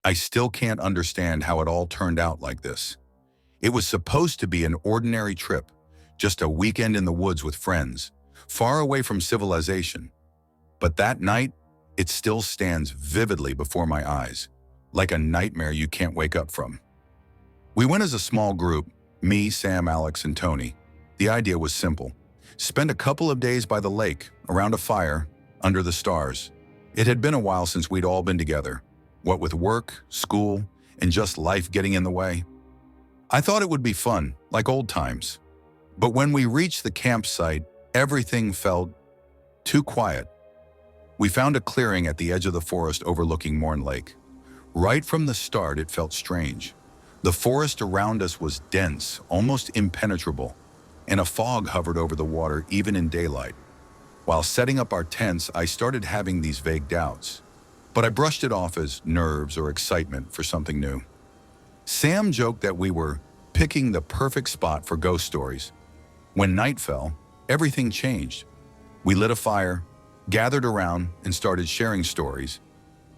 I still can't understand how it all turned out like this. It was supposed to be an ordinary trip, just a weekend in the woods with friends, far away from civilization. But that night, it still stands vividly before my eyes, like a nightmare you can't wake up from. We went as a small group, me, Sam, Alex, and Tony. The idea was simple. Spend a couple of days by the lake, around a fire, under the stars. It had been a while since we'd all been together, what with work, school, and just life getting in the way. I thought it would be fun, like old times. But when we reached the campsite, everything felt too quiet. We found a clearing at the edge of the forest overlooking Morn Lake. Right from the start, it felt strange. The forest around us was dense, almost impenetrable, and a fog hovered over the water even in daylight. While setting up our tents, I started having these vague doubts, but I brushed it off as nerves or excitement for something new. Sam joked that we were picking the perfect spot for ghost stories. When night fell, everything changed. We lit a fire, gathered around, and started sharing stories.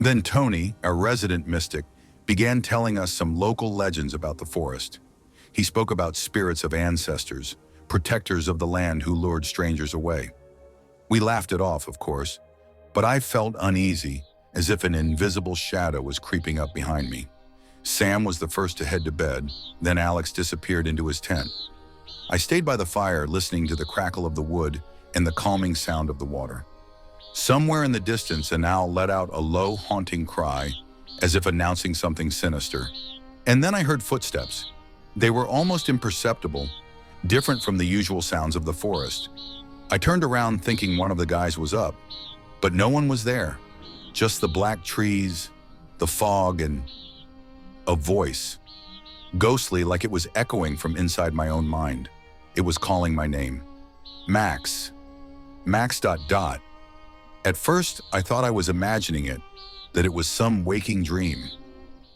Then Tony, our resident mystic, began telling us some local legends about the forest. He spoke about spirits of ancestors, protectors of the land who lured strangers away. We laughed it off, of course, but I felt uneasy, as if an invisible shadow was creeping up behind me. Sam was the first to head to bed, then Alex disappeared into his tent. I stayed by the fire, listening to the crackle of the wood and the calming sound of the water. Somewhere in the distance, an owl let out a low, haunting cry, as if announcing something sinister. And then I heard footsteps. They were almost imperceptible, different from the usual sounds of the forest. I turned around thinking one of the guys was up, but no one was there. Just the black trees, the fog, and a voice. Ghostly, like it was echoing from inside my own mind. It was calling my name. Max. Max ... At first, I thought I was imagining it, that it was some waking dream.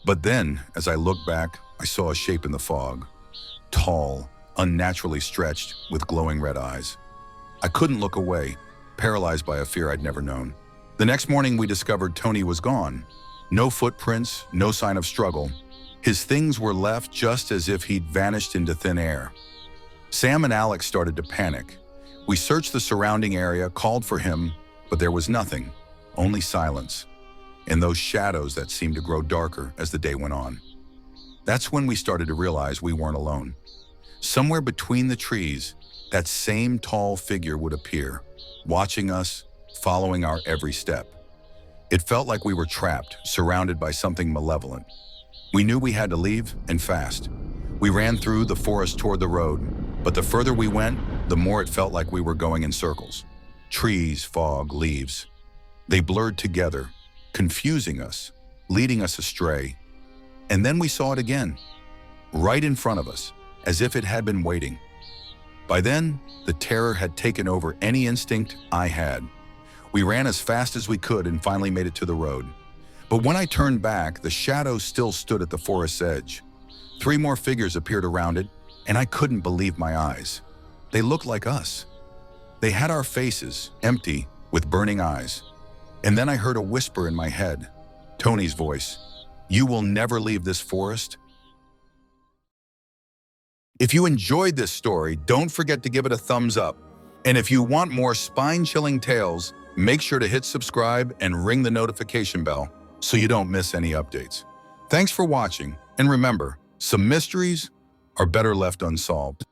But then, as I looked back, I saw a shape in the fog. Tall, unnaturally stretched, with glowing red eyes. I couldn't look away, paralyzed by a fear I'd never known. The next morning, we discovered Tony was gone. No footprints, no sign of struggle. His things were left just as if he'd vanished into thin air. Sam and Alex started to panic. We searched the surrounding area, called for him, but there was nothing, only silence, and those shadows that seemed to grow darker as the day went on. That's when we started to realize we weren't alone. Somewhere between the trees, that same tall figure would appear, watching us, following our every step. It felt like we were trapped, surrounded by something malevolent. We knew we had to leave, and fast. We ran through the forest toward the road, but the further we went, the more it felt like we were going in circles. Trees, fog, leaves. They blurred together, confusing us, leading us astray. And then we saw it again, right in front of us, as if it had been waiting. By then, the terror had taken over any instinct I had. We ran as fast as we could and finally made it to the road. But when I turned back, the shadow still stood at the forest's edge. 3 more figures appeared around it, and I couldn't believe my eyes. They looked like us. They had our faces, empty, with burning eyes. And then I heard a whisper in my head, Tony's voice, "You will never leave this forest." If you enjoyed this story, don't forget to give it a thumbs up. And if you want more spine-chilling tales, make sure to hit subscribe and ring the notification bell so you don't miss any updates. Thanks for watching, and remember, some mysteries are better left unsolved.